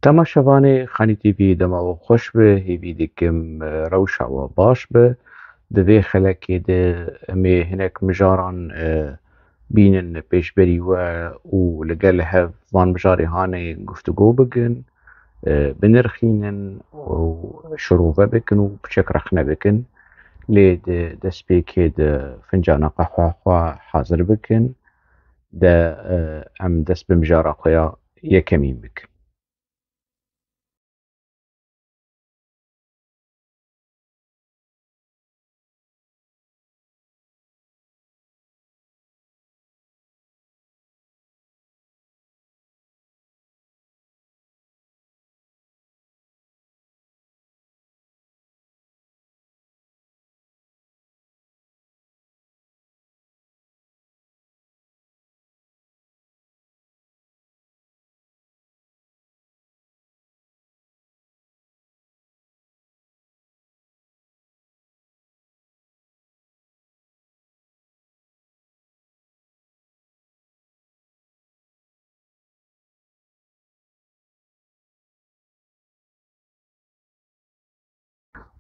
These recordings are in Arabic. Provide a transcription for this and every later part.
تماشاوانê Xanî TV dema we xweş be, hêvî dikim rewşa we baş be. Di vê xelekê de em ê hinek mijaran bînin pêşberî we û li gel hev van mijarê hanê guftugû bikin, binirxînin û şirûve bikin û piçek rexne bikin. Lê di destpêkê de fincana qehwa xwe hazir bikin, de em dest bi mijara xwe ya yekemîn bikin.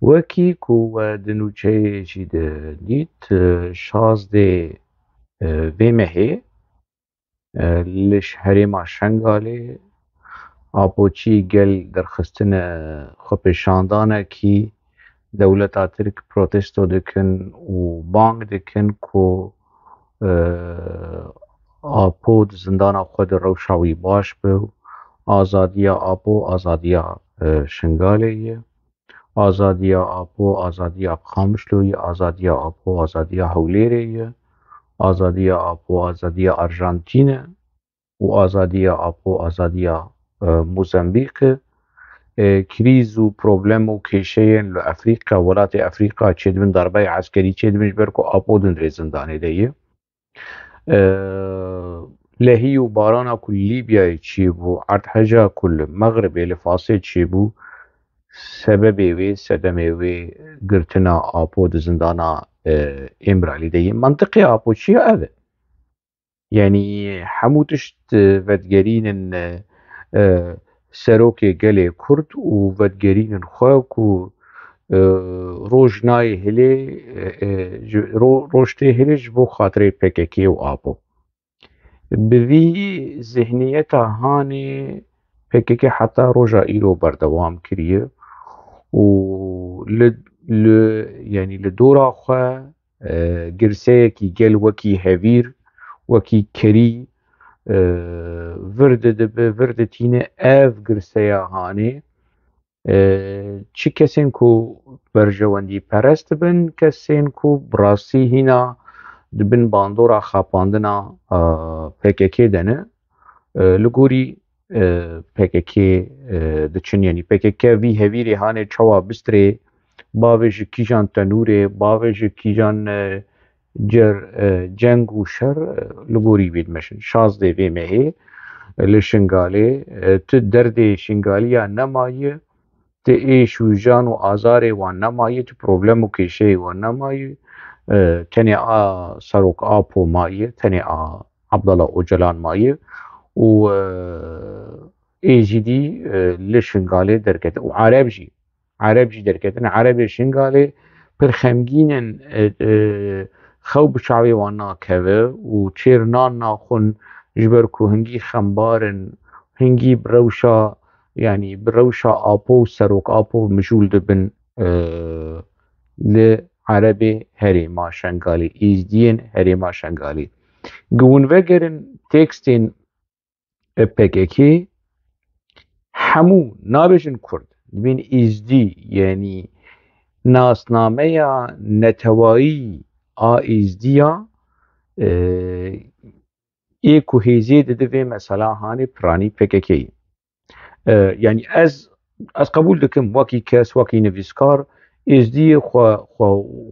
Wekî ku we di nûçeyê jî dît, şazdê vê mehê li herêma Şengalê apoçî gel derxistine xwepêşandanekî dewleta Tirk protesto dikin û bang dikin ku apo di zindana xwe di rewşa wî baş be û azadiya apo azadiya Şengalê ye. Azadiya apo azadiya Qamişloyê, azadiya apo azadiya Hewlêrê ye, azadiya apo azadiya Arjantînê û azadiya apo azadiya Mozambîqê. Krîz û problem û kêşeyên li Efrîqa, welatê Efrîqa çêdibin darbeyê eskerî çêdibin ji ber ku apo din rê zindanê de ye. Lehî û barana ku li Lîbyayê çêbû, erdheja ku li Megribê li Fasê çêbû, sebebê wê, sedemê wê girtina apo di zindana Êmiralî de ye. Mantiqê apo çi ye? Ev e. Yani hemû tişt vedgerînin serokê gelê Kurd û vedgerînin xwe ku roj nayê hilê roj tê hilê ji bo xatirê PKK û apo. Bi vî zihniyeta hanê PKK heta roja îro berdewam kiriye û yani li dora xwe girseyekî gel wekî hevîr, wekî kerî vir didibe, vir ditîne. Ev girseya hanê çi kesên ku berjewendîperest dibin, kesên ku bi rastî hîna dibin bandora xapandina PKK de ne, li gorî PKK diçin. Yani PKK vî hevîrê hanê çawa bistirê, bavê ji kîjan tenûrê, bavê ji kîjan ceng û şer li gorî wê dimeşin. Şazdê vê mehê li Şingalê tu derdê Şingaliya nemayê, tu êş û jan û azarê wan nemayê, tu problem û kêşeyê wan nemayê. Tenê a serok apo maye, tenê a Abdallah Öcalan maye û ê jî dî li Şingalê derketin û Ereb jî derketin. Erebê Şingalê pir xemgîn in, xew bi çavê wan nakeve û çêr nan naxwin ji ber ku hingî xembar in, hingî bi rewşa yani bi rewşa apo û serok apo mijûl dibin li Erebê herêma Şengalê, êzdiyên herêma Şengalê. Gewin vegerin tekstên PKK hemû nabêjin Kurd, dibên êzdî, yani nasnameya netewayî a êzdiya ê ku hêzê didi vê mesela hanê piranî PKK'yê. Yani ez qebûl dikim wekî kes, wekî nivîskar êzdiyê xwe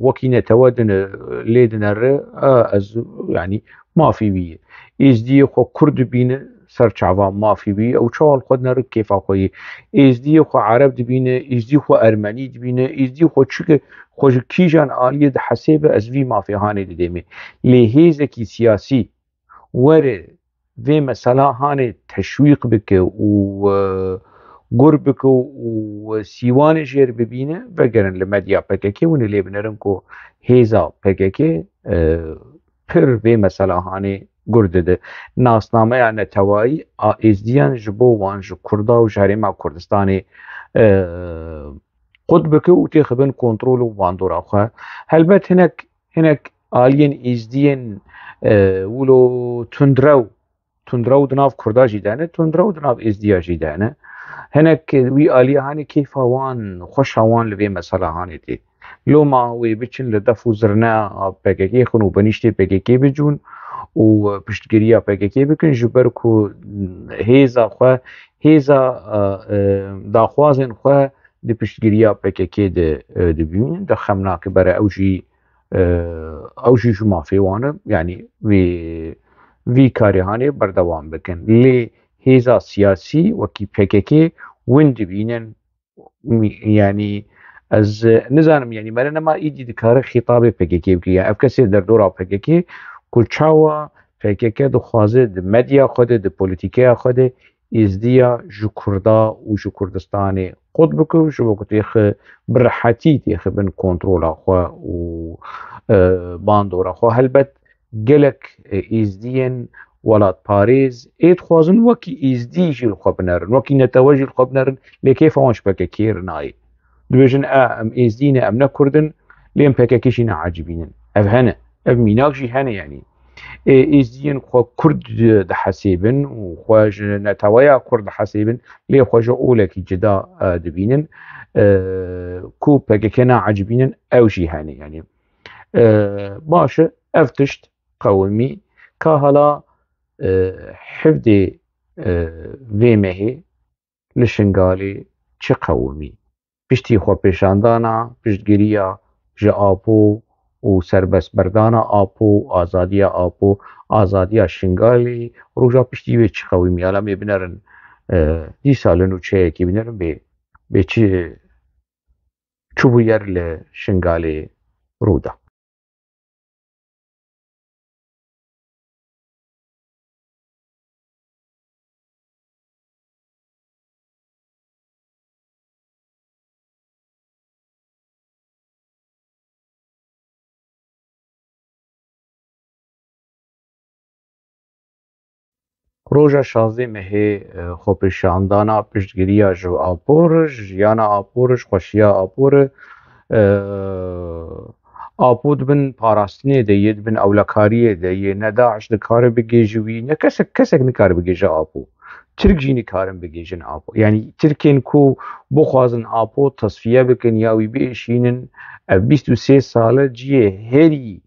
wekî netewe lê dinere, ez yani mafî wî ye. Êzdiyê xwe Kurd dibîne, ser çavan mafî wî ye, ew çawa li xwe dinere kêfa xwe yê. Êzdiyê xwe Ereb dibîne, êzdiyê xwe Ermenî dibîne, êzdiyê xwe çi xwe ji kîjan aliyê dihesêbe, ez vî mafê hanê didême. Lê hêzekî siyasî were vê mesela hanê teşwîq bike û قربك وسيوان جير ببينه فقرن لمديا بككي ونلي بنرنكو هيزا بككي پر في مثلا هاني قرد ده ناسنامه يعني توایی ازدیان جبو وان جو کردا و جهری مع کردستانی قطبك وتاخذن كنترول واندورا خا هلبت هناك آلين ازدين ولو تندرو دناف كردا جدانه تندرو دناف ازديا جدانه هناك وي آلية هاني كيف وان خوش وان لبي مسألة هاني تي لو ما وي بچن لدفو زرنا بككي خنو بنيشتي بككي بجون و پشتگیری PKK بکن جبر کو هیزا خو هیزا داخوازن خو د پشتگیری PKK د بین د خمناک بر اوجی جمع فیوانه يعني وی کارهانه بردوام بکن لی هیزا سیاسی وکی PKK وند بینن يعني از نزانم يعني مرنا ما ايدي دكار خطاب PKK بكي افكسي در دورا PKK كل شاوا PKK دخوازه د مديا خود د پولیتیکا خود ازدیا جو کردا و جو کردستان قد بكو جو بكو تيخ برحتي تيخ بن كنترول اخو و باندور اخو هلبت قلك ازدين ولات باريز ايد خوازن وكي ازدي جي الخبنرن وكي نتوجي الخبنرن لكيف وانش PKK رناي دوجن ام ازدين ام نكردن لين PKK شينا عاجبين اف هنا اف ميناكجي هنا يعني ازدين خو كرد د حسيبن وخواج نتويا كرد حسيبن لي خواج اولك جدا دبينن كو PKK عاجبين او شي هنا يعني باش افتشت قومي كهلا حفدي ويمهي لشنغالي چه قومي پشتی خو پیشاندانا پشتگیریا جه آپو و سربست بردانا آپو آزادیا آپو آزادیا شنگالی روژا پشتی به چی قومی حالا می بینرن دی سالن و چه کی بینرن به چی چوبو یر لشنگالی رودا روژا 16 مهی خو پیشاندانا پشتگیریا جو آپورج یانا آپورج خوشیا آپور آپود بن پاراستنی دید بن اولکاریه دیه نداعش دکار بگیجوی نه کسک نکار بگیجه آپو ترک جی نکارن بگیجن آپو يعني ترکین کو بخوازن آپو تصفیه بکن یاوی بیشینن 23 ساله جیه هری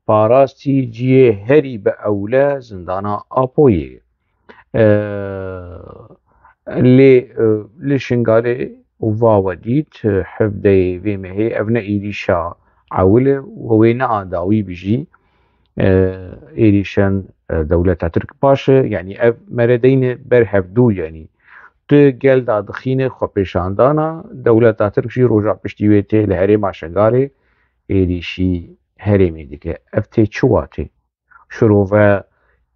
پاراستی جیه هری به اوله زندانا آپویه اللي شنغالي وفاوديت حفدي ويمهي ابنا إيريشا عاولة ووينا داوي بيجي إيريشان دولة ترك باشا يعني اف مردين برهفدو يعني تو گل دادخين خبشاندانا دولة ترك جي روجع بشتيويته لهري مع شنغالي إيريشي هرمي ديكه افتي چواتي شروع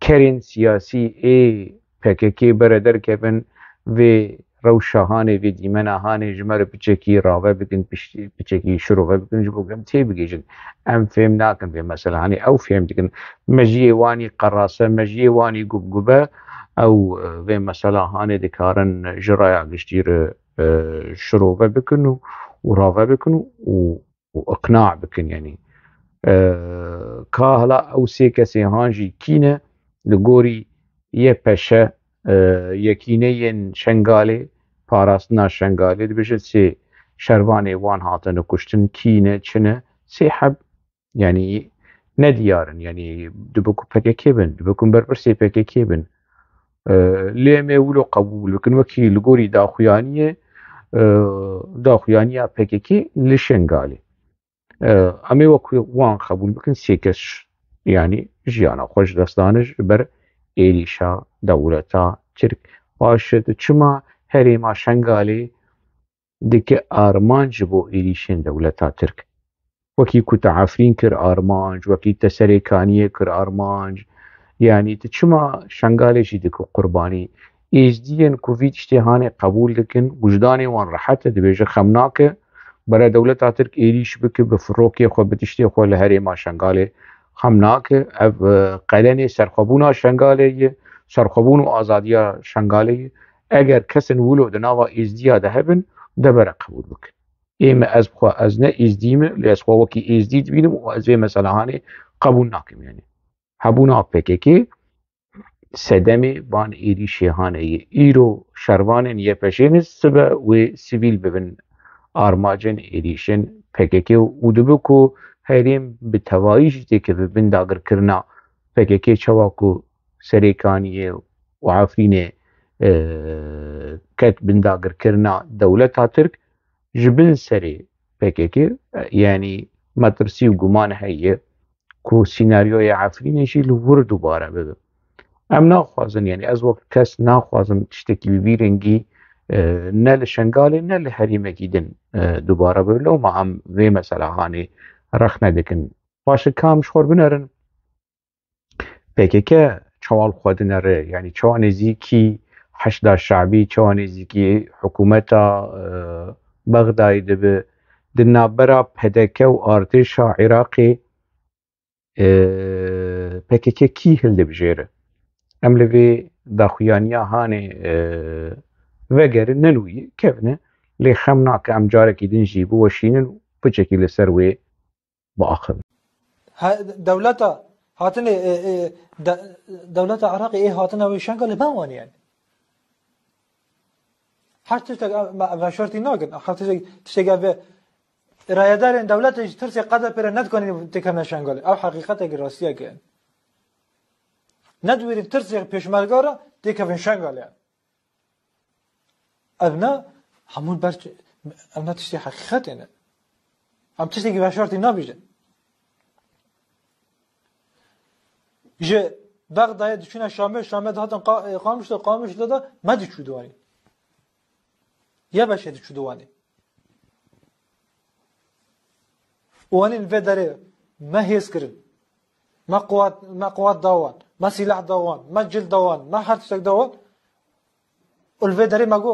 کرین سیاسی PKK برادر کبن و روشهانه و دیمنه هانه جمر بچکی راوه بکن بچکی شروع بکن جبو کم تی بگیجن ام فهم ناکن به مثلا هانی او فهم دکن مجیه وانی قراسه مجیه وانی گبگبه او و مثلا هانه دکارن جرایا گشتیر شروع بکن و راوه بکن و اقناع بکن يعني كاهلا او سي كسي هانجي كينه لگوری یه پشه یکینه شنگالی پاراستنا شنگالی دبیجد سی شروانی وان هاتن کشتن کینه چنه سی حب يعني نديارن يعني دبكو PKK بن دبكو بربرسي PKK بن ليه ما يقولوا قبول لكن وكي لقوري داخوانية داخوانية PKK لشنغالي امی وكو وان قبول بكن سيكش يعني جيانا خوش دستانج بر إيريشا دولتا ترك باشد چما هريما شنغالي ديك آرمانج بو إيريشين دولتا ترك وكي كنت عافرين كر آرمانج وكي تسريكانية كر آرمانج يعني تشما شنغالي جي ديكو قرباني ازديان كوفيد اشتهاني قبول لكن وجداني وان راحته دبيجه خمناك برا دولة ترك ايريش بك بفروكي خو بتشتي خو لهري ما شنغالي خمناك اف قلني سرخبونا شنغالي سرخبون و آزاديا شنغالي اگر کسن ولو دناوا ازديا دهبن دبرا قبول بك ايما از بخوا از نه ازديم لأس خو وكي ازديد بينم و از مثلا هاني قبول ناكم يعني هبونا بكيكي سدمي بان ايري شيهانه ايرو شروان يپشين سبا و سيفيل ببن آرماجن ایریشن پکیکی و دبکو هریم به تواییش که ببن داگر کرنا پکیکی چواکو سریکانیه و عفرین کت بن داگر کرنا دولت ترک جبن سری پکیکی يعني مترسي و گمان هیه کو سيناريوی عفرینشی لور دوباره ببن ام ناخوازن يعني از وقت کس ناخوازن تشتكي ببيرنجي نه لشنغالي نه لحريمه جيدن دوباره بلو ما هم في مسألة هاني رخنا دكن باش كام شخور بنرن بكيكا چوال خودن ره يعني چوان زيكي حشد شعبي چوان زيكي حكومتا بغداد دب دنابرا پدكا و ارتشا عراقي بكيكا كي هل دبجيره ام لوي داخويانيا هاني وگر ننوي كيفنا لي خمناك ام جاركي دنجيبو وشينن بچكي لسروي باخر دولتا هاتني دولتا عراقي ايه هاتنا وشنقل باوان يعني حتى ما شرطي ناقن حتى تشتغل رایدارن دولت ترسی قدر پر ند کنی تکم نشنگاله او حقیقت راستیه که ندویرین ترسی پیشمرگارا تکم شنگاله ابنا همون برچ ابنا تشتی حقیقت اینه هم تشتی که بشارتی نبیجن جه بغداد دچون شامل هاتن قامش دادا ما دیچو دوانی یا باشه دیچو دوانی وانين الفدري ما هيسكرن ما قوات دوان ما سلاح دوان ما جلد دوان ما حرتشك دوان والفدري ما جو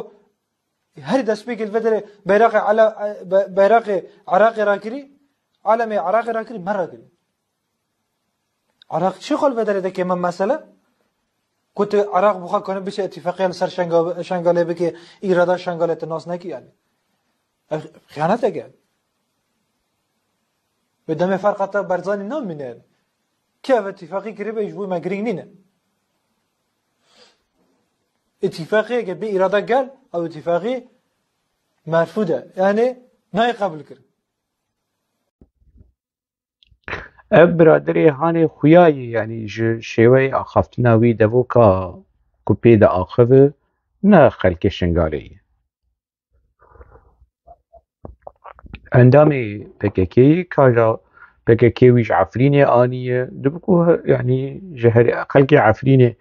هري دسبيك الفدري بيراقي على بيراقي عراقي راكري عالمي عراقي راكري مرة كري عراق شو قال الفدري ده كمان مسألة كنت عراق بخا كانوا بيش اتفاقية لسر شنغالي بكي إرادة شنغالي الناس نكي يعني خيانته يعني بدم فرقة برزاني نام منه كيف اتفاقي قريبة يجبوي ما قرينينه اتفاقي که به اراده قال او اتفاقي مرفوضه يعني ناي قبل كر برادری هاني خویایی يعني شوي اخفتناوي دفوكا كوبيدا اخذ نا خلق شنغالي عندما بككي كاجا بككي ويش عفريني آنية دبكو يعني جهر خلقي عفريني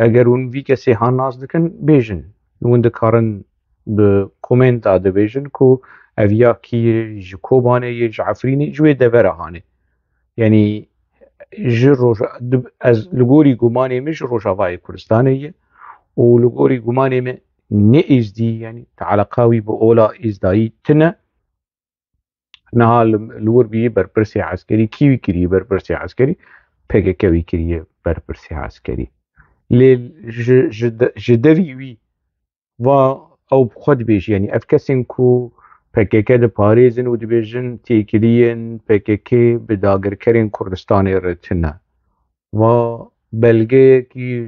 اگر اون وی کسی ها ناز دکن بیجن اون دکارن بکومنت داده بیجن کو اویا کی جکوبانه یه جعفرینی جوی دبره هانه يعني از لگوری گمانه مش روشاوای کردستانه و لگوری گمانه می نه ازدی يعني تعلقاوي بأولا ازدایی تنه نهال لور بي برپرسي عسكري كيوي كري برپرسي عسكري پگه كوي كري برپرسي عسكري ليل جدوي وي و او بخود بيش يعني افكسن كو پگه ده پاريزن و دبيجن تيكلين پگه بداگر کرين كردستان رتنا و بلگه كي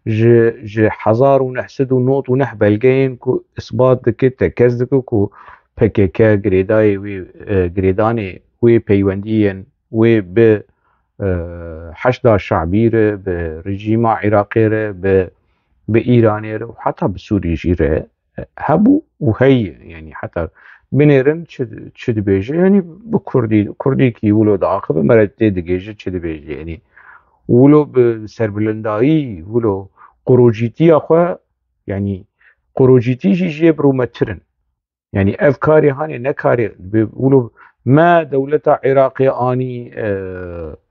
ج 1909 بلگين كو اثبات دكي تكز دكو كو پکیکا گریدای وی گریدانی وی پیوندیان وی به حشد شعبی ره به رژیم عراقی ره به ایرانی ره و حتی به سوریجی ره هبو و هی يعني حتى بنيرن چد بيجي يعني بكردي كي ولو داخل مرت دگيجه چد بيجي يعني ولو بسربلنداي ولو قروجيتي اخو يعني قروجيتي جي برومترن يعني افكاري هاني نكاري بيقولوا ما دولة عراقي اني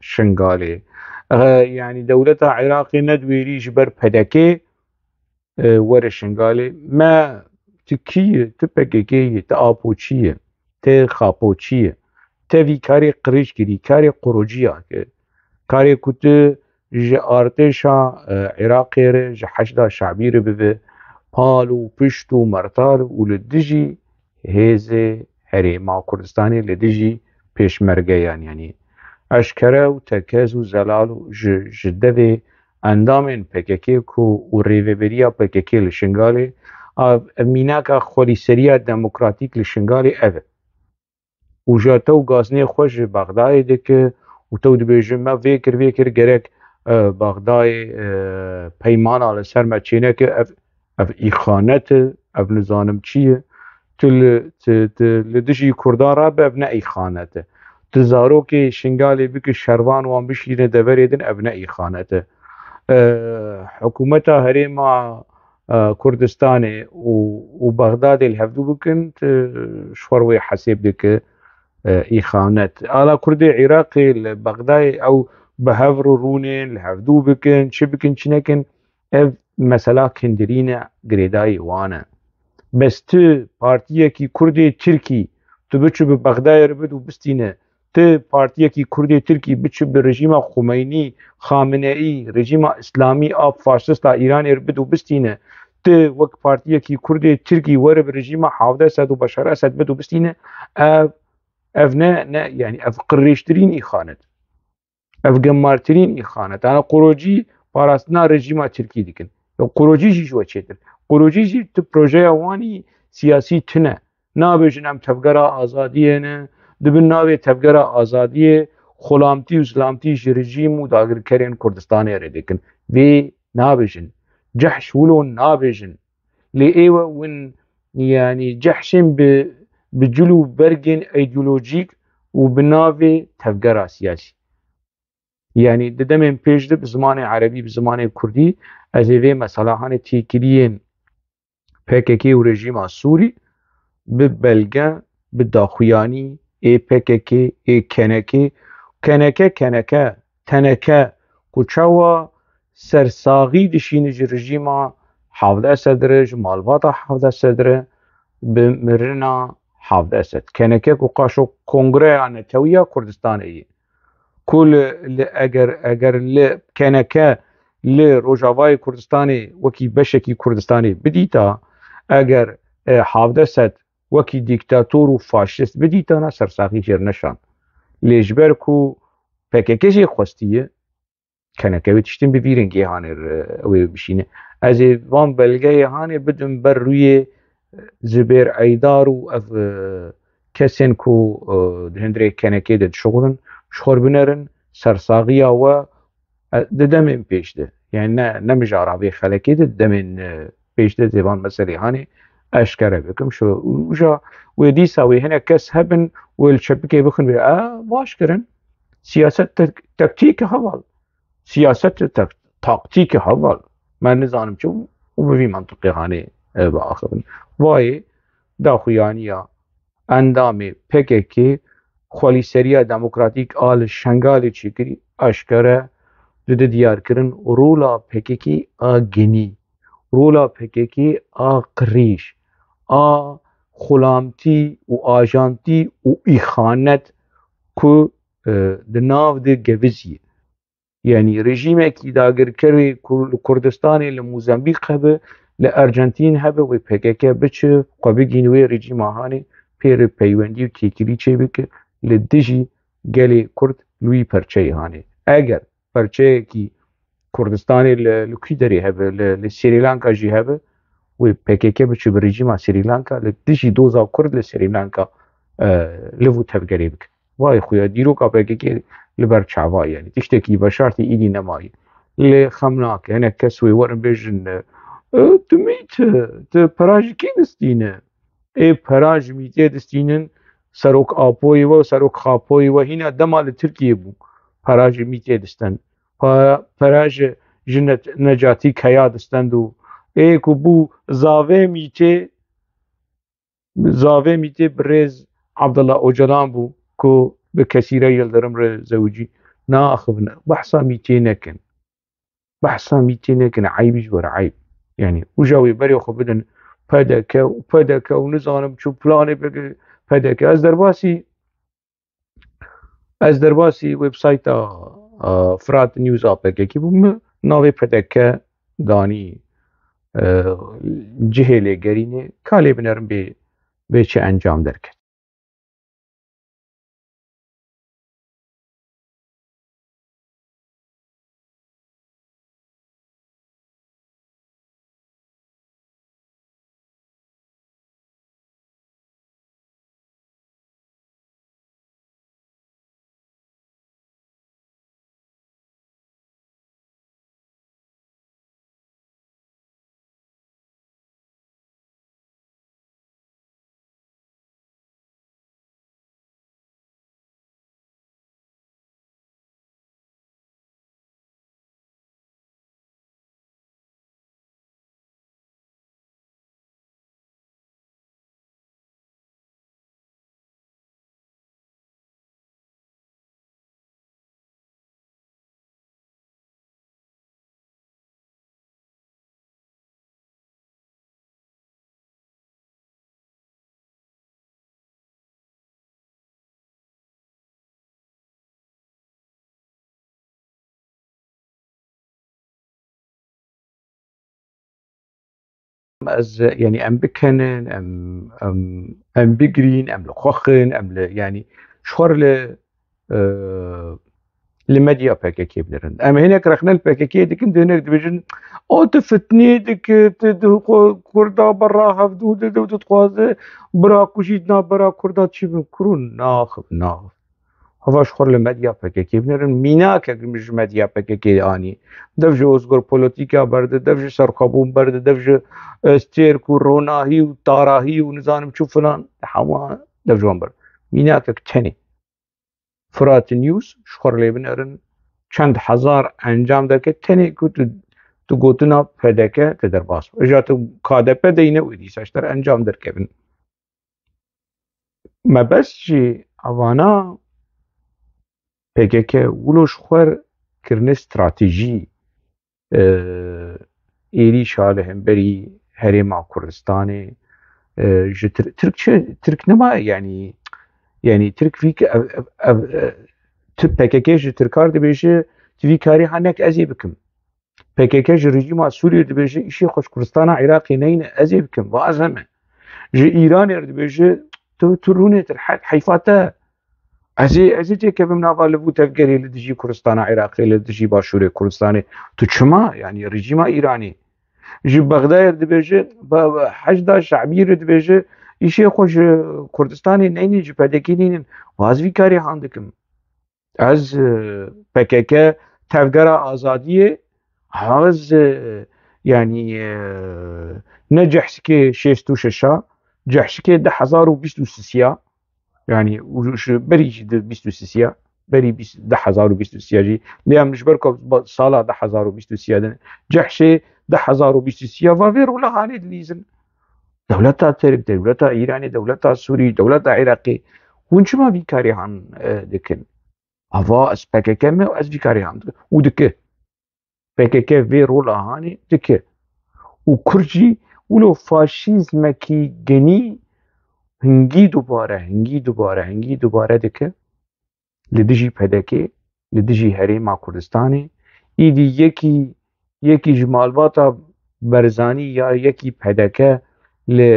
شنغالي يعني دولة عراقي ندوي ريج بر پدكي وەرە شنگالێ ما تکیە تپەکێکەیە تا ئاپۆچیە تێ خاپۆچیە تەوی کارێ قڕیش کردی کارێ قڕۆجیە کرد کارێ کوتە ji artêşa Iraqê re ji heşda şebî re bibe pal û pişt û mertar û li dijî hêzê Herêma Kurdistanê li dijî pêşmergeyan yanî eşkere û tekez û zelal û ji devê endamên PKK ku û rêveberiya PKK li Şingalê mînaka xwelîseriya demokratîk li Şingalê ev e û ji te û gaznê xwe ji Bexdayê dike û te dibêjin me vê kir gerek Bexdayê peymana li ser me çêneke ev îxanet e ev nizanim çi ye tu li dijî Kurdan re ev ne îxanet e tu zarokê Şingalê bikî şervan wan bişîne deverê din ev ne îxanet e hikûmeta Herêma Kurdistanê û Bexdadê li hevdû bikin ji xwe wê hesêb dike îxanet ala Kurdê Iraqê li Bexdayê ew bi hev rûnên li hevdû bikin çi bikin çi nekin ev mesela kindirîna girêdayê wan e bes tu partiyekî Kurdê Tirkî tu biçû bi Bexdayê re bid û bistîne tu partiyekî Kurdê Tirkî biçû bi rejîma Xweynî Xameneî rejîma İslamî a faşîsta Îranê re bid û bistîne tu wek partiyekî Kurdê Tirkî were bi rejîma Hewde Esed û Beşar Esed bid û bistîne ev ne yani ev qirêjtirîn îxanet ev gemartirîn îxanet ana qurocî parastina rejîma Tirkî dikin qurocî jî ji we çêtir qurocî jî tu projeya wanî siyasî tune nabêjin em tevgera azadiyê ne dibin navê tevgera azadiyê xulamtî û zilamtî ji rejîm û dagirkerên Kurdistanê re dikin vê nabêjin cehş wilo nabêjin lê êwe win yanî cehşên bi cil û bergên îdeolojîk û bi navê tevgera siyasî yanî di demên pêş de bi zimanê erebî bi zimanê Kurdî ez ê vê meselehanê têkiliyên PKK û rejîma Sûrî bi belge bi daxuyanî ê PKK ê teneke ku çawa sersaxî dişîne ji rejîma Hewde Esed re ji malbata Hewde Esed re bi mirina Hewde Esed keneke ku qaşo Kongreya Netewiya Kurdistanê ye ku eger li keneke li Rojavayê Kurdistanê wekî beşekî Kurdistanê bidîta eger Hewde Esed wekî dîktator û faşîst bidîtana sersaxî jêr neşan lê ji ber ku PKK jê xwestiye keneke wê tiştên bi vî rengê hane ew ê bişîne ez ê van belgeyê hanê bidim ber rûyê Zibêr Eydar û ev kesên ku di hundirê kenekê de dişuxulin ji xwe binerin sersaxiya we di demên pêş de yani ne mijara vê xelekê de di demên pêş de zêvan meselê hanê eşkere bikim ja wê dîsa wê hinek kes hebin wê li çepikê bixin vê baş kirin siyaset taktîkê heval siyaset taktîkê heval me nizanim çi û bi vî mantiqê hanê biaxivin wayê daxuyaniya endamê PKK xwelîseriya demokratîk a li Şengalê çêkirî eşkere dide diyarkirin rola PKK a genî rola PKK a qirêj a xulamtî û ajantî û îxanet ku di nav de gevizî yanî rejîmekî dagirkerê Kurdistanê li Mozambîk hebe li Ercentîn hebe wê PKK biçe xwe bigîne wê rejîma hanê pêrê peywendî û têkilî çêbike li dijî gelê Kurd li wî perçeyê hanê eger perçeyekî Kurdistanê li kî derê hebe li Sri Lanka jî hebe wê PKK biçe bi rejîma Sri Lanka li dijî doza Kurd li Sri Lanka li vû tevgerê bike vay xuya dîroka PKK li ber çava yanî tiştekî veşartî îdî nemayî lê xem nake hinek kes wê werin bêjin tu mîte tu pera ji kê distîne ê pera ji mîtê distînin serok apoyê we û serok xapoyê we hîna dema li Tirkiyê bû pera ji mîtê distin pera ji Necatî Keya distin û ê ku bû zavê mîtê bi rêz Abdullah Öcalan bû ku bi Kesîre Yıldırım re zewicî naxivin behsa mîtê nekin eybî ji ber eyb يعني وجاوي بري خو بدن پدك ونزانم شو بلاني بك پدك از درباسی ویب سایت فرات نیوز آپک کی بوم ناوی پدک دانی جهل گرینه کالی بنرم به چه انجام درکت از يعني ام بكنن ام بجرين ام لخوخن يعني شخور لمديا باكاكي بنرن ام هناك رخنا الباكاكي ديك هناك دبجن او تفتني ديك كردا برا هفدو دو تتخواز برا كوشيدنا برا كردا تشي بكرون ناخ هواش خور لمديا PKK بنرن مينا كمش مديا PKK اني دفج اوزغور بوليتيكا برد دفج سرقابون برد دفج استيرك وروناهي وطاراهي ونظام شو فلان حما دفجوان برد مينا تني فرات نيوز شخور لي بنرن چند هزار انجام درکه تنی که تو گوتنا پدکه تدر باس اجا تو کادپه دینه ویدی ساشتر انجام درکه بن ما بس جي اوانا PKK ولوش خور کرن استراتیجی ایری شاله هم بری هرم کردستان ترك نما يعني ترك فيك PKK جي تركار دبيجي تفي كاري هناك ازي بكم PKK جي رجيم سوريا دبيجي اشي خوش كردستان عراقي نين ازي بكم وازمه جي ايران دبيجي تروني ترحت حيفاته ازي تيك بمنافع لبو تفكري لدجي كردستان عراقي لدجي باشوري كردستاني تو چما يعني رجيم ايراني جي بغداد دبيجي حشدا شعبير دبيجي اشي خوش كردستاني نين جي PKK نين وازوي كاري هاندكم از PKK تفگرا آزادیه هاز يعني نجحش که 66 جحش که 10,023 يعني وش بري 23 بري 10,023 جي ليه مش بركب صالة 10,023 جحش 10,023 وفير ولا هاني دليزن دولتا ترك دولتا إيراني دولتا سوري دولتا عراقي ونش ما بيكاري عن دكن هوا از PKK me az vikari hand û dike PKK vê rola hanê dike û Kurcî wilo faşîzmekî genî hingî dubare dike li dijî PKK li dijî Herêma Kurdistanê îdî yekî ji malbata Barzanî ya yekî PKK li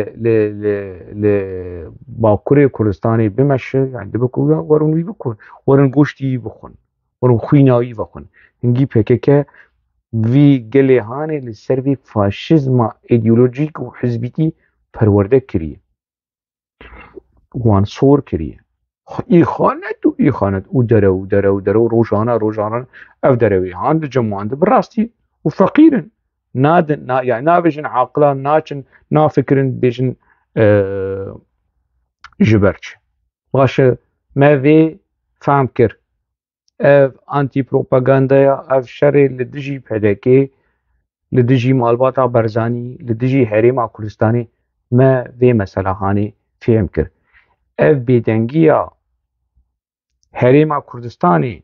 Bakurê Kurdistanê bimeşe yani dibe ku ya werin wî bikun werin goştî bixwin werin xwînayî vexwin hingî PKK vî gelê hanê li ser vê faşîzma îdeolojîk û hizbîtî perwerde kiriye wan sor kiriye îxanet û dere û rojana ev derewê han dicem wan bi rastî û feqîrin نادن يعني نابجن عاقلان ناچن نافكرن بيجن جبرچ باشه ما في فهم كر اف انتي بروباغندا اف شر لدجي PKK لدجي مالباتا برزاني لدجي هريما كردستاني ما في مسألة هاني فهم كر اف بيدنگيا هريما كردستاني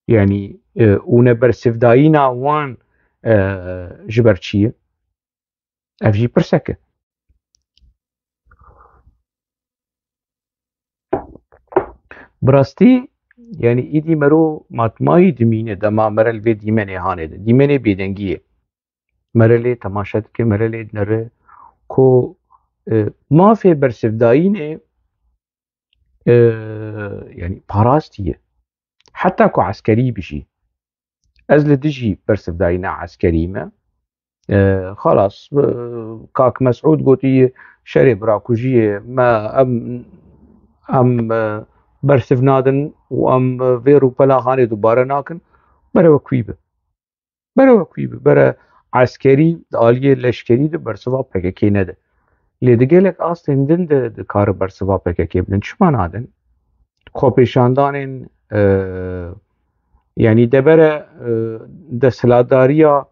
يعني اون برسفداينا وان جبرچیه افجي برسكه براستي يعني ايدي مرو ماتماي دمينه دما مرل في ديمنه هانه ديمنه بيدنگيه مرله تماشت که مرله نره کو ما في برسفداينه يعني باراستيه حتى كو عسكري بشي ازل دجي برسفداينه عسكري ما خلاص كاك مسعود قوتي شرب راكوجيه ما ام برسف نادن وام فيرو بلا هاني دوباره ناكن برا وكويبه برا عسكري آلية لشكري ده برسوا PKK نده لیدگلک اصلا دن کار برسوا PKK بدن چما نادن خوپیشاندان يعني دبره دسلاداريا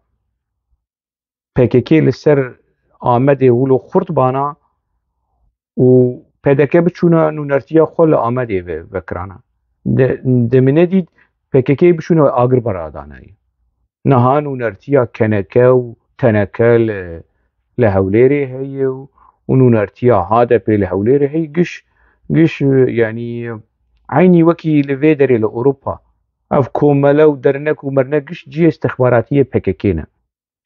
PKK لسر آمده ولو خورد بانا و PKK بچونه نونرتیا خل آمده وکرانا دمینه دید PKK بچونه آگر برادانه نها نونرتیا کنکه و تنکه لهوليري هي ونونرتيا هذا بي لهوليري هي قش يعني عيني وكي لفيدري لأوروبا اف كوملو درنك ومرنك قش جي استخباراتية بككينا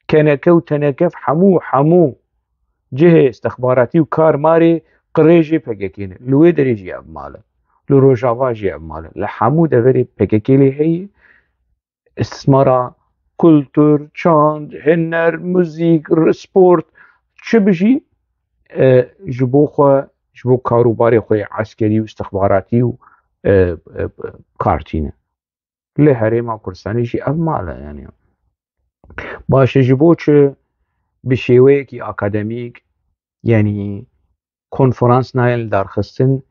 كنكو تنكف حمو جهة استخباراتي وكار ماري قريجي بككينا لويدري جي أبماله لروجافا جي أبماله لحمو دفري بككيلي هي استثمارا كولتور چاند هنر موزيك سبورت چه بجي جبو کاروباری خوی عسکری و استخباراتی و کارتینه لی هرما کردستانی جی اف ماله يعني باشه جبو چه بشیوه کی اکادمیک يعني کنفرانس نایل درخستن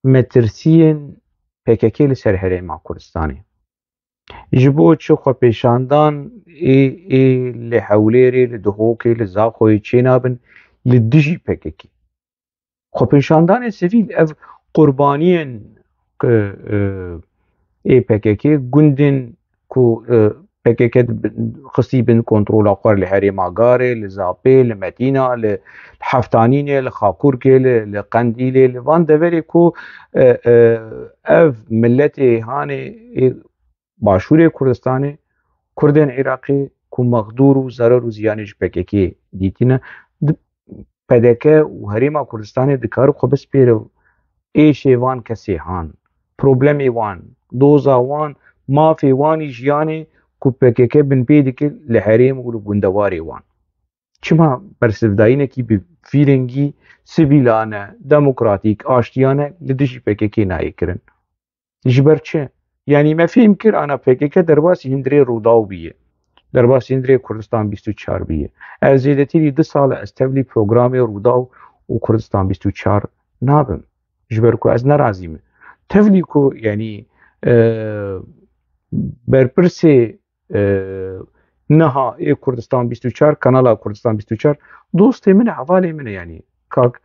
مترسین PKK لسر هرما کردستانی جبو چه خو پیشاندان ای لحولیری لدهوکی لزاخوی چینابن لدجي PKK خو پیشاندان سیویل اف قربانین ای PKK گوندن کو PKK خصی بن کنترول اخوار لهری ماغاره لزاپی لمدينة لحفتانینه لخاکورکه لقندیله لوان دوری کو اف ملتی هانه باشور کردستانه کردن عراقی کو مغدور و ضرر و زیانش PKK دیتینه پدکه و هریما کردستان دکارو خو بس پیرو ایشه وان کسی هان پروبلمی وان دوزا وان مافی وانی جیانی کو PKK بن پیدکی لحریم و گندواری وان چما برسفداینه کی به فیرنگی سیویلانه دموکراتیک آشتیانه لدشی PKK نایی کرن جبر چه؟ یعنی ما فهم کر انا PKK درباسی هندری روداو بیه درباس هندری کردستان 24 بیه از زیدتی 2 سال از تبلی پروگرام روداو و کردستان 24 نابم جبركو از نرازيمه تفليكو يعني برپرسي نها اي كردستان 24 كانالا كردستان 24 دوستي من حوالي من يعني كاك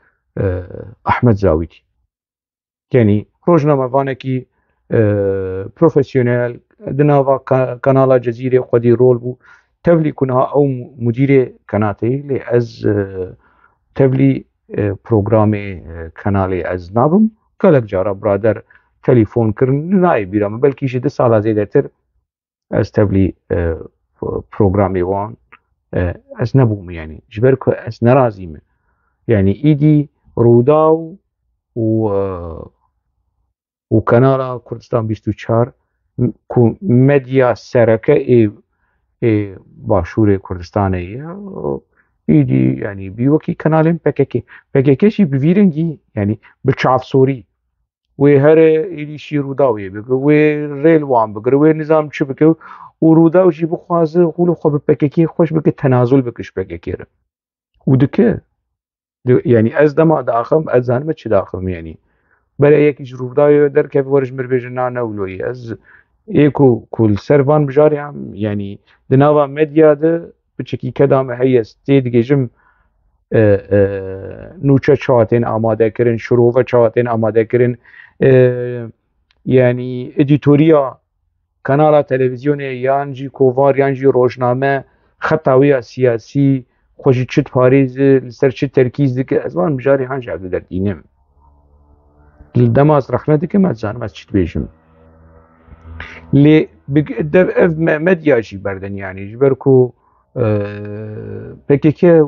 احمد زاويتي يعني روجنامه فانكي بروفيسيونيل دناوا كانالا جزيره خدي رول بو تبلي كنها او مدير قناتي لي از تبلي بروگرام کانالی از نابم کلک جارا برادر تليفون کرن نای بیرام بلکه 2 سال زیاده تر از تبلی بروگرامی وان از نبوم يعني جبركو از نرازيمه يعني ايدي روداو و كانالا كردستان 24 كو مديا سركه اي باشور كردستانيه ایدی يعني بيوكي كنالين PKK شي بفيرنجي يعني بالشعب سوري وهر ایدی شي روداوي بك وريل وان بك ونظام چه بك وروداو شي بخوازه خلو خو PKK خوش بك تنازل بكش PKK ودك يعني از دما داخم از زنم چه داخم يعني برای یکیش روداوي در كيف ورج مربجنا نولوي از ايكو كل سرفان بجاري هم يعني دناوا ميديا ده بچکی کدام هی استید گیجم نوچه چهاتین آماده کرن شروع چهاتین آماده کرن یعنی ادیتوریا کانال تلویزیون یانجی کووار یانجی روزنامه خطاوی سیاسی خوشی چت پاریز لسر چت ترکیز دکه از وان بجاری هنج عبد در دینم دم از رخنه دکه مزانم از چت بیشم لی دب اف مدیاجی بردن یعنی جبرکو پکیکه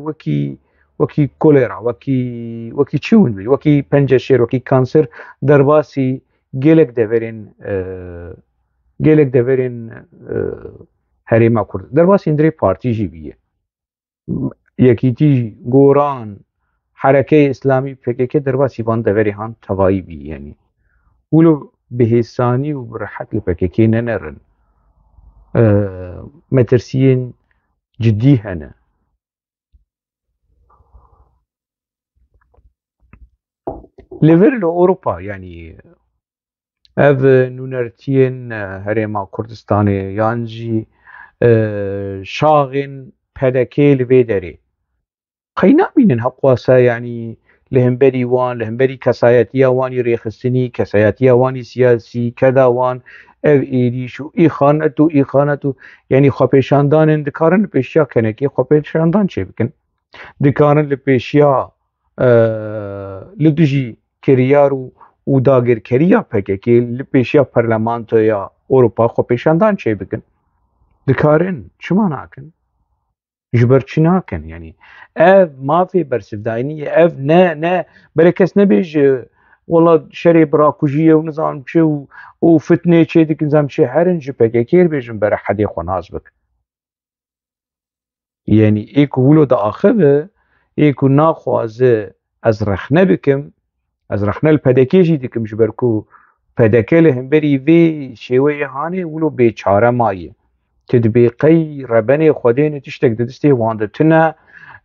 وکی کولرا وکی چون بی وکی پنجشیر وکی کانسر درباسی گلک دورین هریما کرد درباسی اندری پارتی جی بیه یکیتی گوران حرکه اسلامی پکیکه درباسی وان دوری هان توایی بی یعنی ولو بهسانی و برحت لپکیکه ننرن مترسين جدي هنا ليفر لأوروبا يعني اف نونرتين هرما كردستاني يانجي شاغن پدكي لبيدري قينا بينن هقواسا يعني لهمبري وان لهمبري كساياتيا واني ريخستني كساياتيا واني سياسي كذا وان ev êrîş û îxanet û yanî xwepêşandanên dikarin li pêşiya kenekê xwepêşandan çêbikin dikarin li pêşiya li dijî kiryar û dagirkeriya PKK li pêşiya Parlamentoya Ewropa xwepêşandan çêbikin dikarin çima nakin ji ber çi nakin yanî ev mafê bersivdayînî ye ev ne belê kes nebêje والله شري براكوجيه ونظام شي وفتنه شي ديك نظام شي هرنج بكير بيجن برا حد يخوناز بك يعني ايكو ولو دا اخذه ايكو ناخواز از رخنه بكم از رخنه البدكيجي ديكم جبركو بدكله هم بري في شويه هاني ولو بيچاره مايه تدبيقي ربني خودين تشتك دستي واندتنا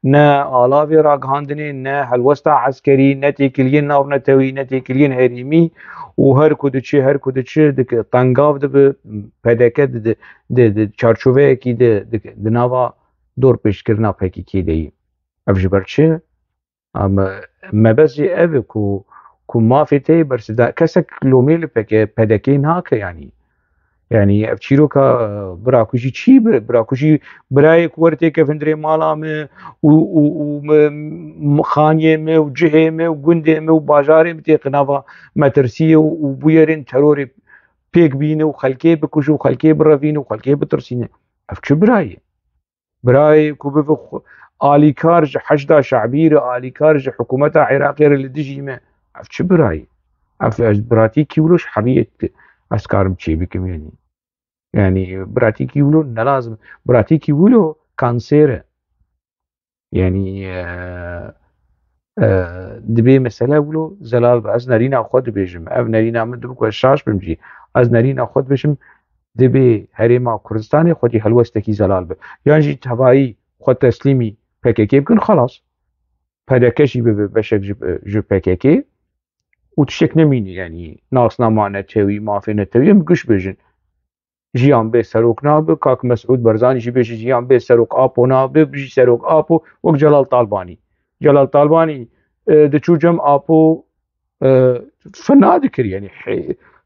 نه آلاوی راگهاندنی نه هلوستا عسکری نه تیکلین ناو نتوی نه تیکلین هریمی و هر کدچه دک تنگاو دب پدکه د چارچوبه کی د ناوا دور پیشکرنا پکی کی دی اف جبرچه اما مبزی اف کو مافیتی برسدا کسک لومیل پدکه ناکه يعني افشيروكا براكوشي تشي براكوشي برايك ورتك فندري مالامه و خانيه وجهه وجنده وباجاري متقنافا مترسيه وبويرين تروري بيك بينه وخلكي بكوشو وخلكي برافينه وخلكي بترسينه افشو براي كوبف آلي كارج حشدا شعبير آلي كارج حكومة عراقية اللي دجيمه افشو براي اف براتي كيولوش حريه اسكارم تشي بكم يعني براتيكي يقولوا إنه لازم براتيكي يقولوا كانسير يعني دبي مسألة يقولوا زلال بأز نرينا خود بيجم أف نرينا من دبك وشاش بمجي أز نرينا خود بيجم دبي هريما كردستاني خودي هلوستكي زلال به يعني جي تبعي خود تسليمي PKK بكن خلاص بدكشي بشك جو PKK وتشك نميني يعني ناسنا معنا تاوي ما فينا تاوي مقش بيجن جيان بي سروك نابه كاك مسعود برزاني جي بيجي جيان بي سروك آبو نابه بيجي سروك آبو وك جلال طالباني دچو جم آبو فنا دكر يعني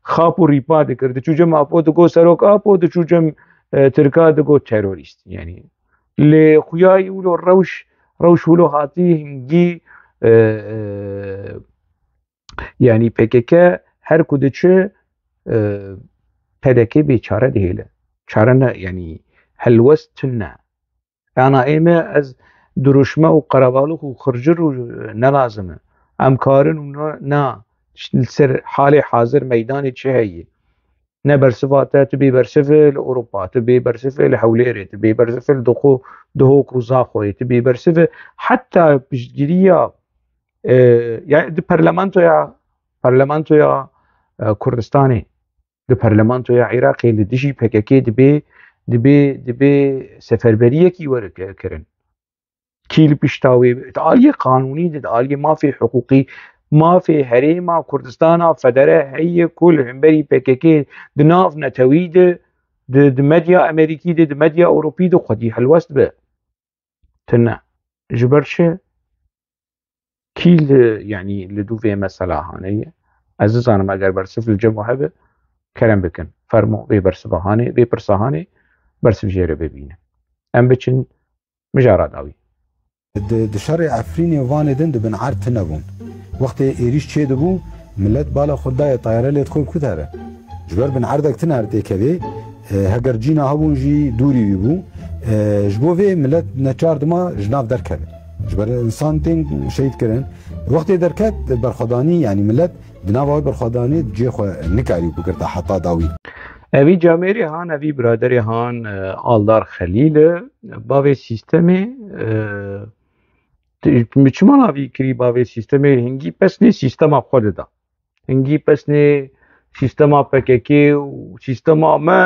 خاپو ريپا دكر دچو جم آبو دگو سروك آبو دچو جم تركا دگو تيروريست يعني اللي خوياي ولو روش ولو هاتي هنجي يعني PKK her kudeçe PDK بیچاره دیله چاره نه یعنی هلوستنا انا ایمه از دروشمه و قربالوخ و خرجر و نلازمه امکارن و نه سر حال حاضر میدان چه هیه نه برسفاته تبي برسفه لأوروبا تبي برسفه لحوليري تبي برسفه دهوك وزاخوي تبي برسفه حتى بجدية يعني دي برلمانتو يا كردستاني د پرلمانتویا عراقی li dijî PKK dibê seferberiyekî werkirin kî li piştawê di aliyê qanûnî de di aliyê mafê hiqûqî mafê herêma Kurdistana federe heye ku li hemberî PKK di nav netewî de di medya Amerîkî de di medya Ewropî de xwedî helwest be tune ji ber çi kî yani li dû vê mesela haneye ez dizanim eger bersif li cem hebe kerem bikin fermo vê bersivahane vê pirsahane bersiv jê re bibîne em biçin mijara dawî دشار عفرینی وان دن دبن عرت نبون وقت ایریش چه دبو ملت بالا خود دای طایره لیت خود کتره جبر بن عردك تنارتي كذي هجر جينا هبون جي دوري بيبو جبوه ملت نچارد ما جناف دركب جبر انسان تين شهيد كرن وقت دركت برخداني يعني ملت بناوي برخداني جي خو نكاري بكرت حتى داوي اوی جامعه هان اوی برادری هان آلدار خلیل باوی سیستمی چمان اوی کری باوی سیستمی هنگی پس نی سیستما خود دا هنگی پس نی سیستما پککی و سیستما ما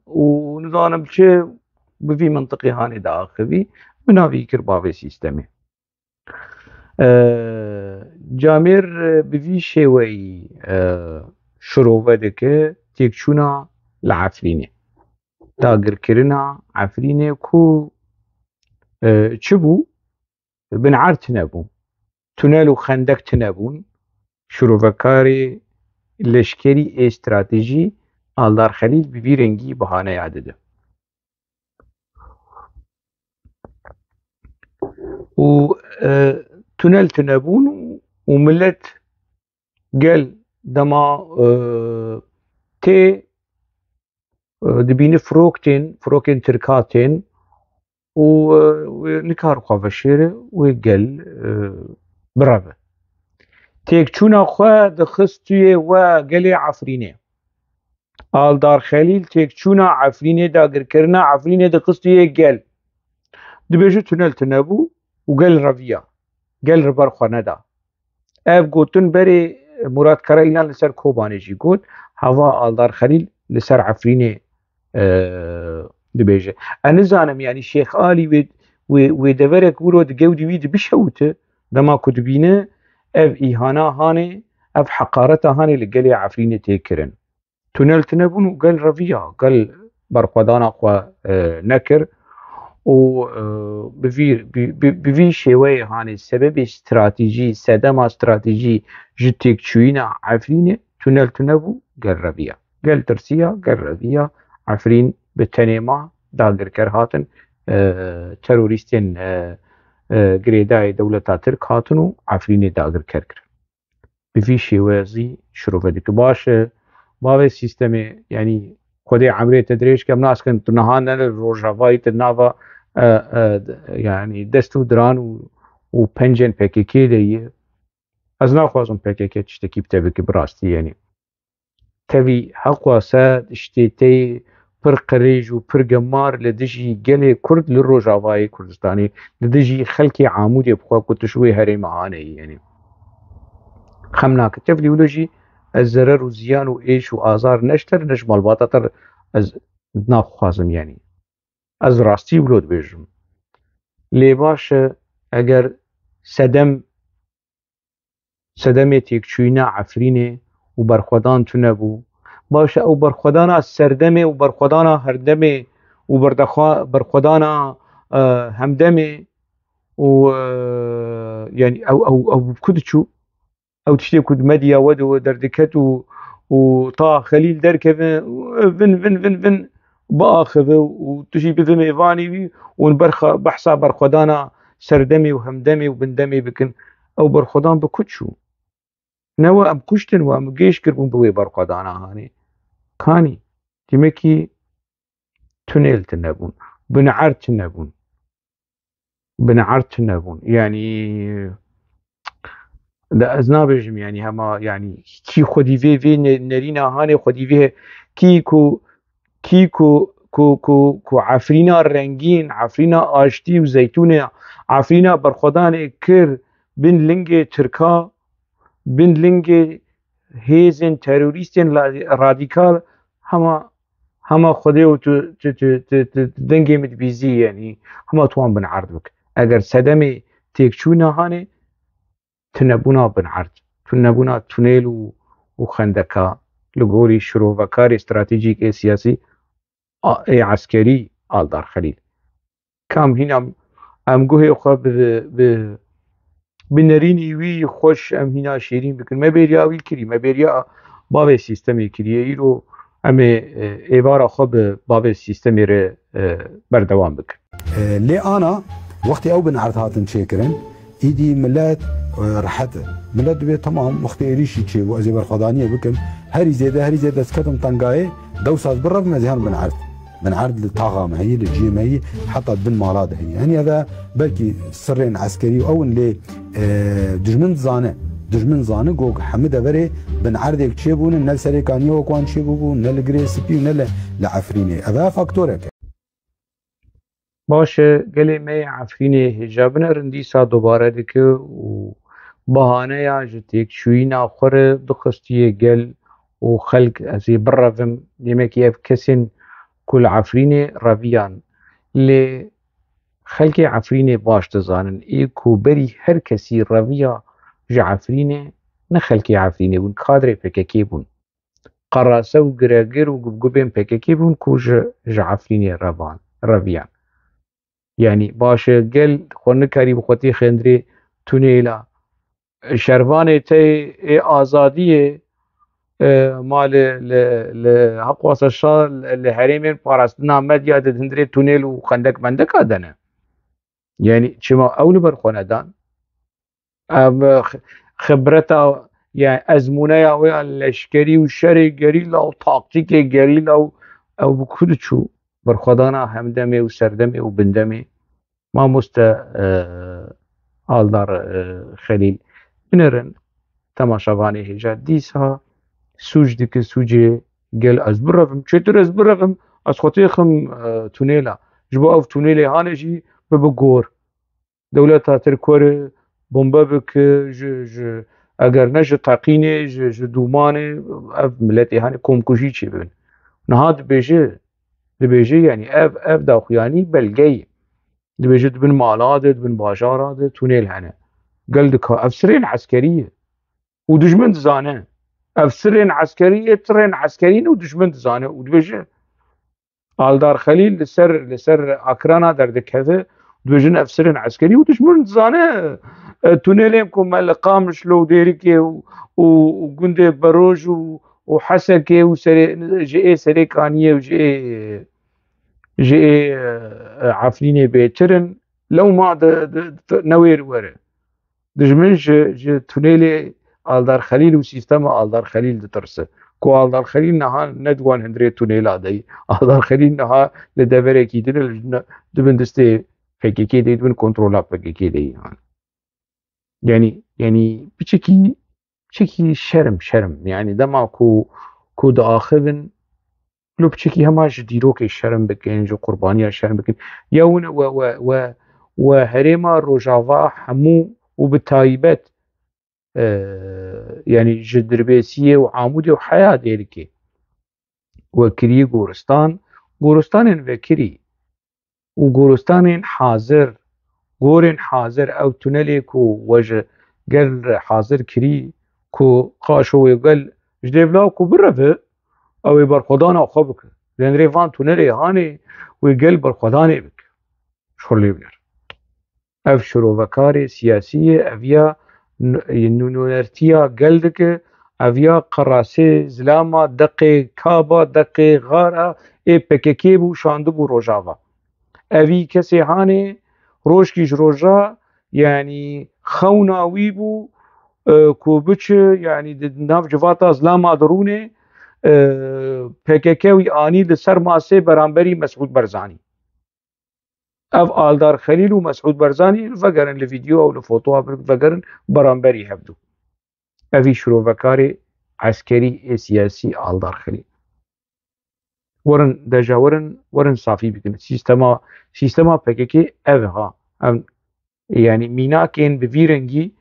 و نظام چه بفی منطقی هانی دا آخوی من اوی کر باوی سیستمی جامعه بفی شوی شروع دکه تیکچونا لعفرینه داگر کرنا عفرینه کو چبو بن عرت نبون تونل و خندق نبون شروفکاری لشکری استراتژی آلدار خلیل بی رنگی بهانه عدده و تونل تنبون و ملت قل دما تي دبين فروكين تركاتين ونكار خوافشير وقل برافة تيك چونا خواه دخستوية وقلي عفريني آلدار خليل تيك چونا عفريني داگر کرنا عفريني دخستوية قل دبيجو تنل تنبو وقل رفيا قل ربار خوانه دا اف قوتن بري مراد كرائينا لسر كوباني جي قوت هوا آلدار خليل لسر عفريني دبيجه انا زانم يعني شيخ آلي ودورك ورود جودي ويد بشوته لما كتبينه اف ايهانا هاني اف حقارته هاني لقلي عفريني تيكرن تونل تنبون وقال رفيا قال برقدانا اخوا نكر و بفي شوي هاني سبب استراتيجي سدما استراتيجي جتيك شوينا عفريني تونل تنبو قال رفيا قال ترسيا قال رفيا عفرين بالتنمى داگر كرهاتن تروريستين قريداي دولة ترك هاتنو عفريني داگر كركر بفي شوازي شروع ديك باش باوي سيستمي يعني خدي عمرية تدريج كم ناس كنت نهان الروجافاي تنافا يعني دستو دران و پنجن پککی دي از ناخوازم پککی تشتكي بتبك براستي يعني تبي حقوا ساد اشتيتي پر قريج و پر جمار لدجي قلي كرد للروجافاي كردستاني لدجي خلقي عامودي بخوا كنت شوي هري معاني يعني خمناك تفليولوجي الزرر وزيان وإيش وآزار نشتر نجمال باطتر از ناخوازم يعني از راستي ولود بيجم لي باش اگر سدمي تيكچوينا عفريني و برخودان تو نبو باشه او برخودانا سردمه و برخودانا هردمه و برخودانا همدمه و يعني او كدشو او تشتي كد مديا ودو دردكت و طا خليل دركه فن باخذ وتجي بذم ايفاني ونبرخ بحصا برخودانا سردمي وهمدمي وبندمي بكن او برخودان بكدشو نوا ام كشتن وام جيش كربون بوي برقدانا هاني كاني تمكي تونيل تنبون بنعرت تنبون يعني ده ازنابجم يعني هما يعني كي خدي في نرينا هاني خدي فيه كيكو كو عفرينا رنگين عفرينا آشتي وزيتونة عفرينا برخدان كر بن لنگ تركا بن لنگ هیزن تروریستن رادیکال هما خوده و دنگی متبیزی یعنی هما توان بن عرض بک اگر صدمه تیکچونا هانه تنبونا بن عرض تنبونا تونيل و خندقا لگوری شروفکار استراتیجیک سیاسی عسكري آلدار خليل كام هنا ام گوه خواه بنريني وي خوش ام هنا شيرين بكن ما بيريا ويل كري ما بيريا باوي سيستمي كري ايرو ام ايوارا خوب باوي سيستمي ره بردوام بكن لي انا وقتی او بن عرض هاتن چیکرن ایدی ملت راحته ملت بی تمام وقتی ایریشی چی و ازی برخدانیه بکن هری زیده سکتم تنگای دو ساز برب مزیان بن عرض لطاقم هي للجيم هي حتى بن مالاد هي يعني هذا بلكي سرين عسكري او اللي دجمن زانه گوگ حمد بره بن عرض چه بون نل سرکانیو کوان چه بون نل گریسپی نل لعفرینه اوا فاکتوره باشه گلی می عفرین هجابن رندیسا دوباره دکه و بهانه یا جتیک شوی ناخور دخستیه گل و خلق ازی برفم دیمک یف کسین کل عفرین رویان لی خلق عفرین باش تزانن ای کوبری هر کسی رویا جعفرینه نه خلق عفرینه بون کادر پککی بون قراسه و گرگر و گبگبین پککی بون کو جعفرینه رویان يعني باشه گل خونه کاری بخوتی خندری تونیلا شربانه تی آزادیه مال حق واسه الشار الحريمين باراستنا مديا تندري تونيل وخندق مندق هذا يعني شما اول برخونه دان خبرته يعني ازمونه يا الاشكري والشري جريلا وتاكتيك جريلا او بكل شو برخدانا همدمي وسردمي وبندمي ما مست آلدار خليل بنرن تماشاواني هجا ديسها سوج ديك سوجي قال از برفم چطور از برفم از خطي خم تونيلا جبا اف تونيلي هانجي ببقور دولتا تركور بومبا بك اگر نج تاقيني دوماني اف ملتي هاني كومكوشي چي ببن نهاد بيجي يعني اف داخياني بلغي بيجي بن مالات بن باشارات تونيل هنا قال دك افسرين عسكريه ودجمن زانه افسرين عسكريه ترين عسكريين ودجمن زانه ودبيجي آلدار خليل لسر اكرانا در دكهذا دبيجن افسرين عسكري ودجمن زانه تونيلهم كم القامش لو ديركي وجند بروج وحسكي وجي سريكانيه وجي عفريني بيترن لو ما نوير وره دجمن تونيلي آلدار خليل وسيستم آلدار خليل دترسه كو آلدار خليل نها ندوان هندري تونيلا داي آلدار خليل نها لدبره كيدن دبن دستي PKK دي دبن كنترولا PKK دي يعني بشكي شرم يعني دما كو داخبن لو بشكي هماش ديروك الشرم بكين جو قربانيا الشرم بكين يون وهريما روجافا حمو وبالتايبت يعني جدربيسية وعامودي وحياة ديركي وكري غورستان وكري وغورستان حاضر غورن حاضر او تونلي كو وجه قل حاضر كري كو قاشو يقل جديبلاو كو برفه او برخدانا خبك لان ريفان تونلي هاني ويقل برخداني بك شغل بير اف شروفكاري سياسية افيا نونرتيا قلدك افيا قراسي زلاما دقي كابا دقي غارة اي PKK بو شاندبو روجافا افي كسي هاني روشكيش روجا يعني خوناوي بو كوبتش يعني ناف جفاتا زلاما دروني PKK وي آني لسر ماسي برانبري مسعود برزاني اف آلدار خليل ومسعود برزاني فقرن لفيديو او لفوتوها فقرن برانبري هبدو افي شروفكاري عسكري سياسي آلدار خليل ورن دجا ورن صافي بكن سيستما PKK افها يعني ميناكين بفيرنجي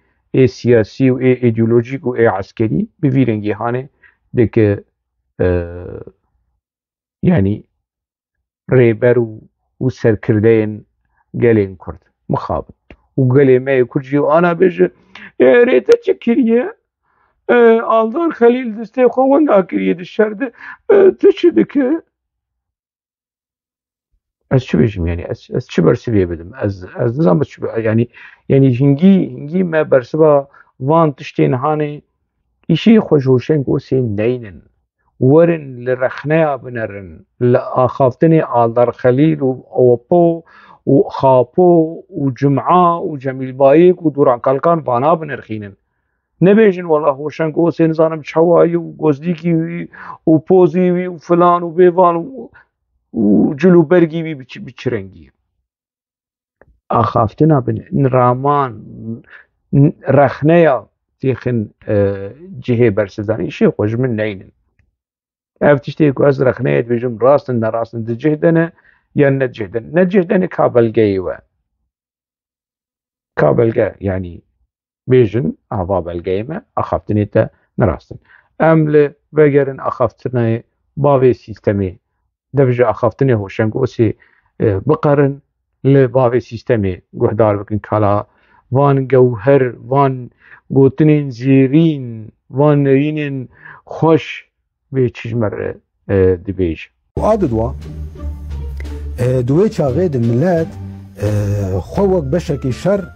سياسي و ايديولوجيك و عسكري بفيرنجي هاني دك يعني ريبر وسركردين قالين كرد مخابط وقالي ما يكرجي وانا بيج ريتا تشكريه آلدار خليل دستي خوان داكريه الشرد تشدك از چه بجم يعني از چه برسبيه بدم از نظام بس يعني هنگي ما برسبا وان تشتين هاني إشي خوشوشين قوسين نينن ورن لرخنيا بنرن لآخافتني آلدار خليل وأوبو وخابو وجمعة وجميل بايك ودوران كالكان بانا بنرخينن نبيجن والله هوشنگ او سنزانم چوایی و گزدیکی وی و پوزی وی و فلان و بیوان و جلو برگی وی بچرنگی آخافتنا بن رامان رخنيا تيخن جهه برسزاني شيء خوش من نينن افتشتي كو از رخنيا بيجم راستن نراستن جهدنا يا نجهدن كابل جيوا كابل جا يعني بيجن أعضاء الجيمة أخافتني تا نراستن أمل بجرن أخافتني باوي سيستمي دبجة أخافتني هو شنقوسي بقرن لباوي سيستمي قهدار بكن كلا وان جوهر وان قوتنين زيرين وان رينين خوش بيتشمر دبيج وعددوا دوي چاغيد ملات خوك بشكي شر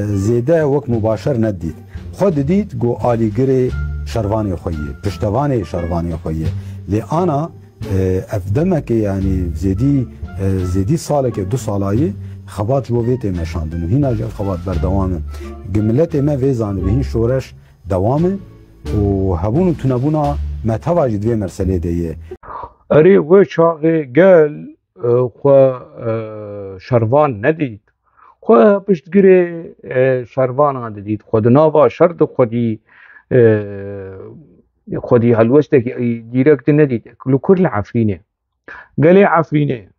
زیده وک مباشر ندید خود دید گو آلیگری شروانی خویه پشتوانی شروانی خویه لی آنا افدمه که یعنی زیدی ساله که 2 سالایی خبات جو ویت مشاندن و هینا جل خبات بردوامه گملت ما ویزان به هین شورش دوامه و هبون تنبونا متواجد وی مرسله دیه اری و چاقی گل خو شروان ندید خو پشتگیری شروان دید خود ناوا شرط خودی هلوسته که دیرکت ندید کل عفرینه گلی عفرینه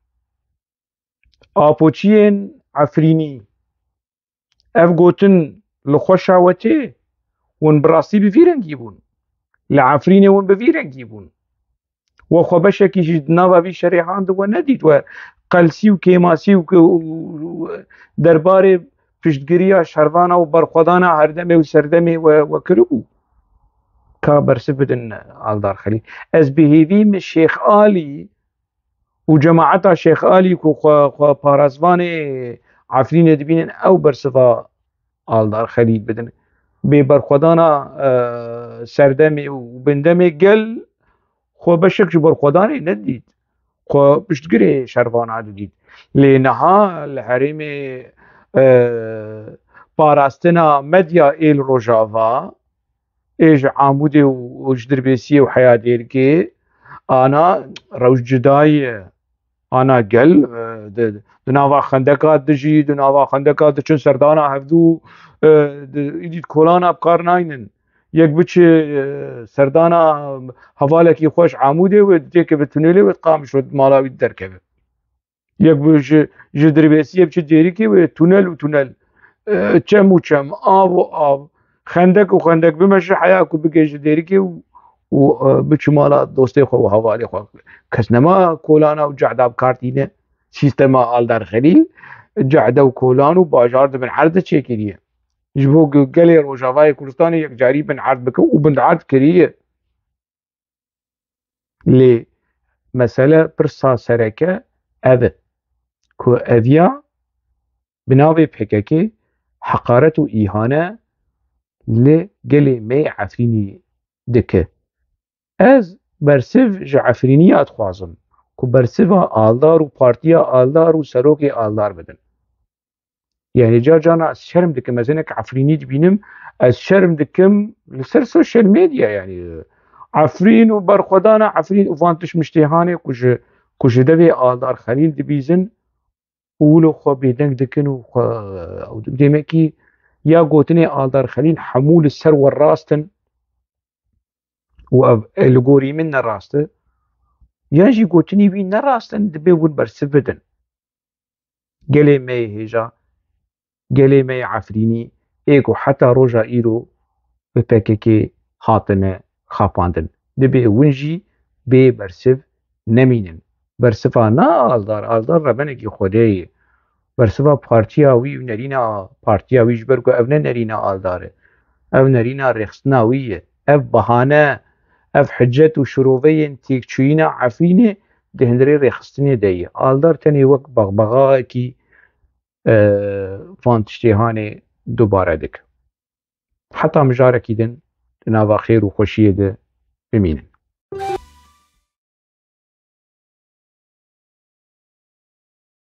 آپوچین عفرینی اف گوتن لخوشاوته ون براسی بفیرنگی بون لعفرینه ون بفیرنگی بون و خو بشکی جد ناوا بی شریحان دو ندید و قلسی و کیماسی و درباره پشتگیری شروانا و برخودانا هردمه و سردمه و کربو که برسف بدن آلدار خلیل از بهیویم شیخ آلی و جماعتا شیخ آلی که خو پارازوان عفرین دبینن او برسفا آلدار خلیل بدن به برخودانا سردمه و بندمه گل خو بشک جو برخودانه ندید خو پشتگیری شروانا دید لینها الحریم پاراستنا مدیا ایل روجاوا ایج عمود و جدربیسی و حیادیر که آنا روش جدای آنا گل دناوا خندکات دجی دناوا خندکات چون سردانا هفدو ایدید کولانا بکار ناینن یک بچه سردانا حوالکی خوش عموده و دیگه به تونله و قامش و مالاوی درکبه یک بچه جدربیسی بچه دیری که و تونل چم و چم آب خندک و خندک بمشه حیاکو بگه جدری که و بچه مالا دوسته خو و حوالی خو کس نما کولانا و جعده بکارتینه سیستما آلدار خلیل جعده و کولان و باجار ده بن عرض چه کریه جبو گلی روجاوای کردستان یک جاری بن عرض بکه و بن عرض کریه لی مسئله پرسا سرکه اوه که اویا بناوی پککه حقارت و ایهانه لگلی می عفرینی دکه از برسف جعفرینیات خوازم که برسف آلدار و پارتیا آلدار و سروک آلدار بدن يعني جانا از شرم دكم مثلا عفريني بينم از شرم دكم لسر سوشيال ميديا يعني عفرين وبرخدانا عفرين وفانتش مشتهانه كوج دبي آلدار خليل دبيزن ولو خو بيدنگ دكن و او دمكي يا قوتني آلدار خليل حمول السر والراستن و الغوري من الراسته ياجي قوتني بين الراستن دبي ون برسفدن قلي مي هجا قلي مي عفريني ايكو حتى روجا ايرو بپككي هاتنه خاپاندن دبي ونجي بي برسف نمينن برسفا نا آلدار ربنكي خوده برسفا پارتياوي ونرينا پارتياوي جبرگو اونا نرينا آلداره او نرينا رخصناوية اف بهانه اف حجت و شروفين تيكچوينا عفرينه دهندري رخصتني دي آلدار تني وك بغبغا كي فانتشتيهاني دوباره دك حتى مجاركي دن ناوا خير و خوشيه ده بمينن